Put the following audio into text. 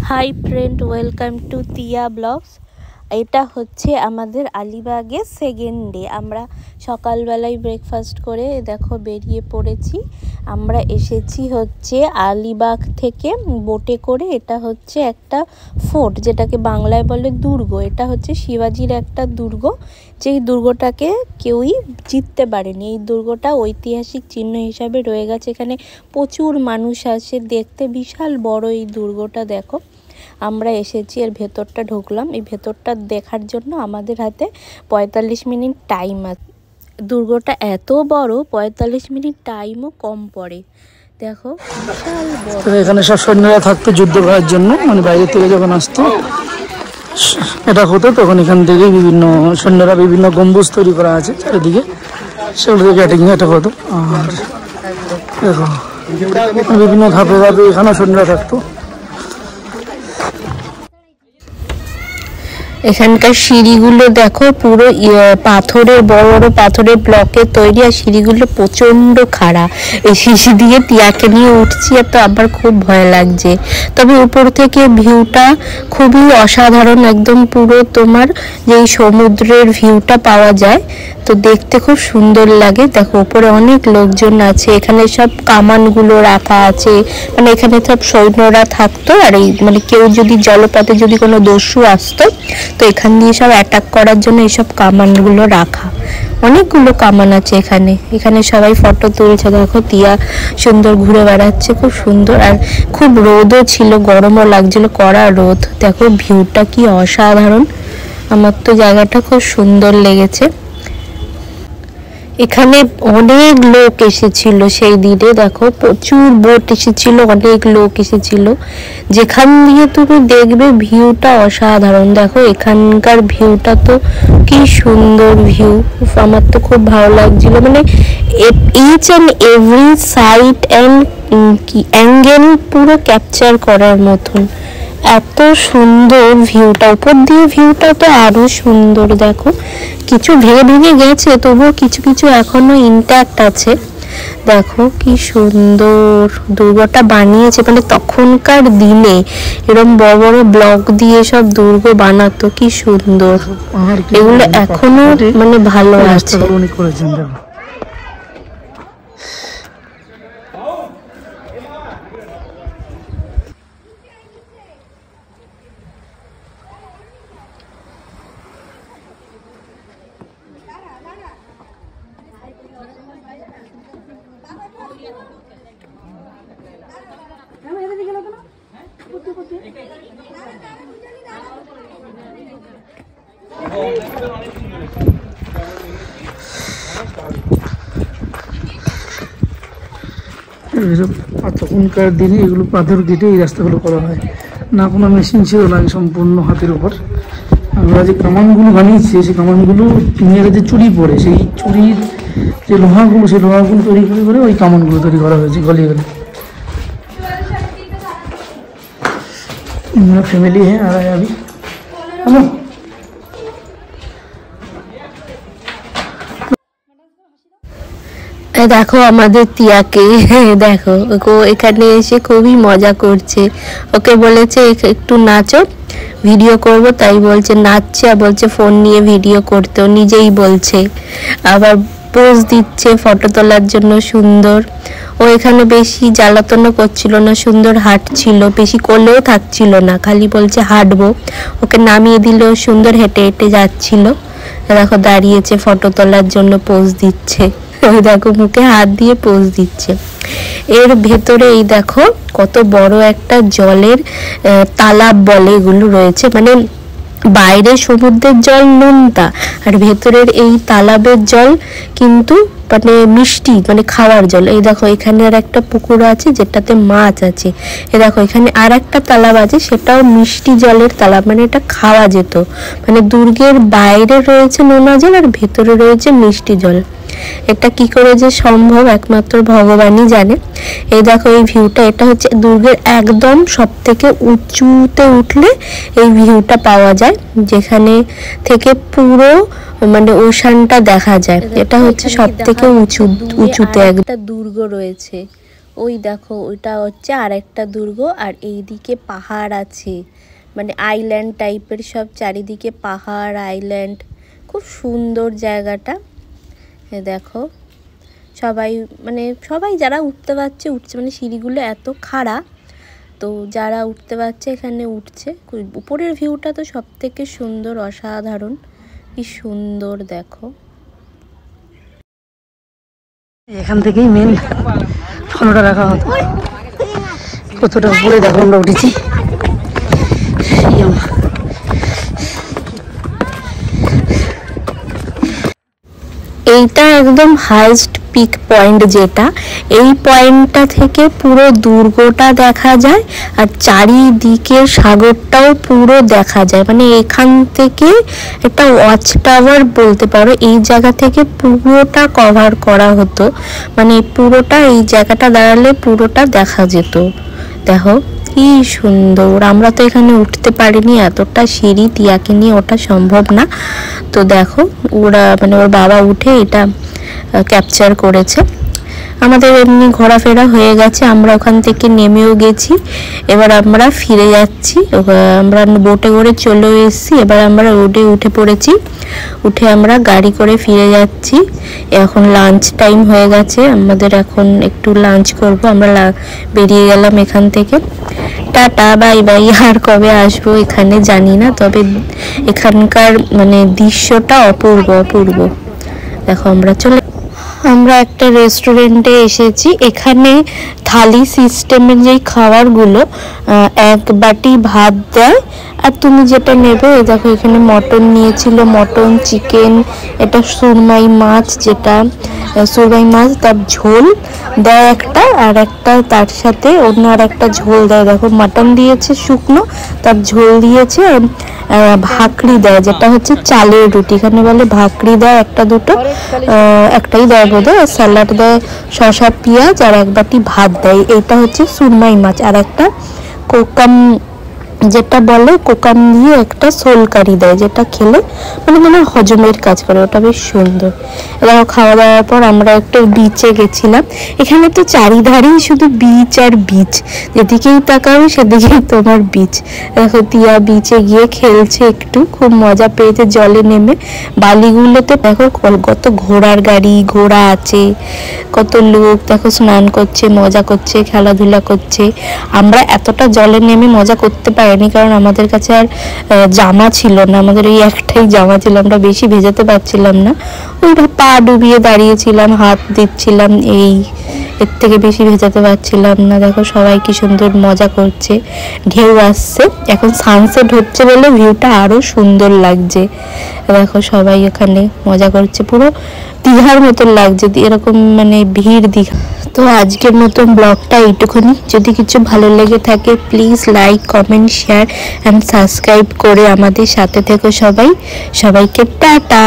Hi friend, welcome to Tiya blogs. এটা হচ্ছে আমাদের আলিবাগে সেকেন্ড ডে। আমরা সকালবেলায় ব্রেকফাস্ট করে দেখো বেরিয়ে পড়েছি। আমরা এসেছি হচ্ছে আলিবাগ থেকে বোটে করে। এটা হচ্ছে একটা ফোর্ট, যেটাকে বাংলায় বলে দুর্গ। এটা হচ্ছে শিবাজির একটা দুর্গ, যেই দুর্গটাকে কেউই জিততে পারেনি। এই দুর্গটা ঐতিহাসিক চিহ্ন হিসাবে রয়ে গেছে। এখানে প্রচুর মানুষ আসে দেখতে। বিশাল বড় এই দুর্গটা দেখো। আমরা এসেছি, এর ভেতরটা ঢুকলাম। এই ভেতরটা দেখার জন্য আমাদের হাতে 45 মিনিট টাইম আছে। দুর্গটা এত বড়, 45 মিনিট টাইমও কম পড়ে। দেখো বিশাল বড়। এখানে সব সৈন্যরা থাকতো যুদ্ধ করার জন্য, মানে বাইরে থেকে যখন আসতো এটা হতো, তখন এখান থেকে বিভিন্ন সৈন্যরা বিভিন্ন গম্বুজ তৈরি করা আছে চারিদিকে, সেগুলো থেকে ক্যাটিং এটা হতো। আর দেখো বিভিন্ন ধাপে ধাপে এখানেও সৈন্যরা থাকতো। এখানকার সিঁড়িগুলো দেখো, পুরো পাথরের, বড় বড় পাথরের ব্লকের তৈরি। আর সিঁড়িগুলো প্রচন্ড খাড়া। এই সিঁড়ি দিয়ে টিয়াকে নিয়ে উঠছি, আর তো আবার খুব ভয় লাগছে। তবে উপর থেকে ভিউটা খুবই অসাধারণ, একদম পুরো তোমার যেই সমুদ্রের ভিউটা পাওয়া যায়, তো দেখতে খুব সুন্দর লাগে। দেখো উপরে অনেক লোকজন আছে। এখানে সব কামানগুলো রাখা আছে, মানে এখানে সব সৈন্যরা থাকতো। আর এই মানে কেউ যদি জলপথে যদি কোনো দস্যু আসতো, তো এখান দিয়ে সব অ্যাটাক করার জন্য এইসব কামানগুলো রাখা। অনেকগুলো কামান আছে এখানে। এখানে সবাই ফটো তুলছে। দেখো তিয়া সুন্দর ঘুরে বেড়াচ্ছে, খুব সুন্দর। আর খুব রোদও ছিল, গরমও লাগছিল, কড়া রোদ। দেখো ভিউটা কি অসাধারণ। আমার তো জায়গাটা খুব সুন্দর লেগেছে। এখানে অনেক লোক এসেছিল সেই দিনে। দেখো প্রচুর বোট এসেছিল, অনেক লোক এসেছিল। যেখান দিয়ে তুমি দেখবে ভিউটা অসাধারণ। দেখো এখানকার ভিউটা তো কি সুন্দর ভিউ। আমার তো খুব ভালো লাগছিল। মানে each and every side and angle পুরো ক্যাপচার করার মতন। এত সুন্দর ভিউটা, উপর দিয়ে ভিউটা তো আরো সুন্দর। দেখো কিছু ভেঙে ভেঙে গেছে, তবুও কিছু কিছু এখনো ইনট্যাক্ট আছে। দেখো কি সুন্দর দুর্গটা বানিয়েছে। মানে তখনকার দিনে এরকম বড় বড় ব্লক দিয়ে সব দুর্গ বানাতো, কি সুন্দর। এগুলো এখনো মানে ভালো আছে। তখনকার দিনে এগুলো পাথর কেটে এই রাস্তাগুলো করা হয়, না কোনো মেশিন ছিল না, সম্পূর্ণ হাতের উপর। আমরা যে কামানগুলো বানিয়েছি, সেই কামানগুলো মেয়েরা যে চুরি পড়ে, সেই চুরির যে লোহাগুলো, সেই লোহাগুলো তৈরি করে করে ওই কামানগুলো তৈরি করা হয়েছে গলিয়ে গলিয়ে। ফ্যামিলি হ্যাঁ আর আমি হ্যালো। দেখো আমাদের তিয়াকে, দেখো ও এখানে এসে খুবই মজা করছে। ওকে বলেছে একটু নাচো, ভিডিও করব, তাই বলছে নাচছে। আর বলছে ফোন নিয়ে ভিডিও করতে, ও নিজেই বলছে। আবার পোজ দিচ্ছে ফটো তোলার জন্য সুন্দর। ও এখানে বেশি জ্বালাতনও করছিল না, সুন্দর হাঁটছিল, বেশি কোলেও থাকছিল না, খালি বলছে হাঁটবো। ওকে নামিয়ে দিলেও সুন্দর হেঁটে হেঁটে যাচ্ছিল। দেখো দাঁড়িয়েছে ফটো তোলার জন্য, পোজ দিচ্ছে। দেখো মুখে হাত দিয়ে পোজ দিচ্ছে। এর ভেতরে এই দেখো কত বড় একটা জলের তালাব বলে এগুলো রয়েছে। মানে বাইরে সমুদ্রের জল নোনতা, আর ভেতরের এই তালাবের জল কিন্তু মানে মিষ্টি, মানে খাওয়ার জল। এই দেখো এখানে আর একটা পুকুর আছে যেটাতে মাছ আছে। এই দেখো এখানে আর একটা তালাব আছে, সেটাও মিষ্টি জলের তালাব, মানে এটা খাওয়া যেত। মানে দুর্গের বাইরে রয়েছে নোনা জল, আর ভেতরে রয়েছে মিষ্টি জল। এটা কি করে যে সম্ভব একমাত্র ভগবানই জানে। এই দেখো এই ভিউটা, এটা হচ্ছে দুর্গের একদম সব থেকে উঁচুতে উঠলে এই ভিউটা পাওয়া যায়, যেখানে থেকে পুরো মানে ওশানটা দেখা যায়। এটা হচ্ছে সব থেকে উঁচুতে একটা দুর্গ রয়েছে। ওই দেখো ওইটা হচ্ছে আরেকটা দুর্গ, আর এইদিকে পাহাড় আছে, মানে আইল্যান্ড টাইপের সব, চারিদিকে পাহাড় আইল্যান্ড, খুব সুন্দর জায়গাটা। দেখো সবাই মানে সবাই যারা উঠতে পারছে উঠছে, মানে সিঁড়িগুলো এত খাড়া, তো যারা উঠতে পারছে এখানে উঠছে। উপরের ভিউটা তো সব থেকে সুন্দর, অসাধারণ, কি সুন্দর দেখো। এখান থেকেই মেন ফটোটা রাখা হতো, কতটা উপরে দেখো আমরা উঠেছি। এইটা একদম হাইস্ট পিক পয়েন্ট, যেটা এই পয়েন্টটা থেকে পুরো দুর্গটা দেখা যায়, আর চারিদিকের সাগরটাও পুরো দেখা যায়। মানে এখান থেকে একটা ওয়াচ টাওয়ার বলতে পারো, এই জায়গা থেকে পুরোটা কভার করা হতো, মানে পুরোটা এই জায়গাটা দাঁড়ালে পুরোটা দেখা যেত। দেখো কি সুন্দর। আমরা তো এখানে উঠতে পারিনি, এতটা সিঁড়ি টিয়াকে নিয়ে ওঠা সম্ভব না। তো দেখো ওরা মানে ওর বাবা উঠে এটা ক্যাপচার করেছে। আমাদের এমনি ঘোরাফেরা হয়ে গেছে, আমরা ওখান থেকে নেমেও গেছি। এবার আমরা ফিরে যাচ্ছি, আমরা বোটে করে চলে এসেছি। এবার আমরা রোডে উঠে পড়েছি, উঠে আমরা গাড়ি করে ফিরে যাচ্ছি। এখন লাঞ্চ টাইম হয়ে গেছে, আমাদের এখন একটু লাঞ্চ করব। আমরা বেরিয়ে গেলাম এখান থেকে। Tata bye bye. আর কবে আসবো এখানে জানি না, তবে এখানকার মানে দৃশ্যটা অপূর্ব অপূর্ব। দেখো আমরা একটা রেস্টুরেন্টে এসেছি। এখানে থালি সিস্টেমের যেই খাবারগুলো, এক বাটি ভাত দেয়, আর তুমি যেটা নেবে। দেখো এখানে মটন নিয়েছিল, মটন, চিকেন, এটা সুরমাই মাছ, যেটা সুরমাই মাছ, তার ঝোল দেয় একটা, আর একটা তার সাথে অন্য আর একটা ঝোল দেয়। দেখো মাটন দিয়েছে শুকনো, তার ঝোল দিয়েছে, ভাকরি দেয়, যেটা হচ্ছে চালের রুটি, এখানে বলে ভাকরি দেয় একটা দুটো, একটাই দেয় বোধহয়, আর স্যালাড দেয়, শসা পেঁয়াজ, আর এক বাটি ভাত দেয়। এইটা হচ্ছে সুরমাই মাছ। আর একটা কোকাম, যেটা বলে কোকাম দিয়ে একটা সোল কারি দেয়, যেটা খেলে মানে মনে হজমের কাজ করে, ওটা বেশ সুন্দর। এবার খাওয়া দাওয়ার পর আমরা একটু বিচে গেছিলাম। এখানে তো চারিধারেই শুধু বিচ আর বিচ, যেদিকেই তাকাবে সেদিকেই তোমার বিচ। দেখো টিয়া বিচে গিয়ে খেলছে, একটু খুব মজা পেয়েছে জলে নেমে। বালিগুলোতে দেখো কত ঘোড়ার গাড়ি, ঘোড়া আছে, কত লোক দেখো স্নান করছে, মজা করছে, খেলাধুলা করছে। আমরা এতটা জলে নেমে মজা করতে পারিনি, কারণ আমাদের কাছে আর জামা ছিল না, আমাদের ওই একটাই জামা ছিল, আমরা বেশি ভেজাতে পারছিলাম না। ওই পা ডুবিয়ে দাঁড়িয়েছিলাম, হাত দিচ্ছিলাম, এই এর থেকে বেশি ভেজাতে পারছিলাম না। দেখো সবাই কি সুন্দর মজা করছে, ঢেউ আসছে, এখন সানসেট হচ্ছে বলে ভিউটা আরো সুন্দর লাগছে। দেখো সবাই এখানে মজা করছে, পুরো দীঘার মতন লাগছে, এরকম মানে ভিড় দীঘা। তো আজকের মতন ব্লগটা এইটুকুনি। যদি কিছু ভালো লেগে থাকে please like, comment, share and subscribe করে আমাদের সাথে থেকো সবাই। সবাইকে টাটা।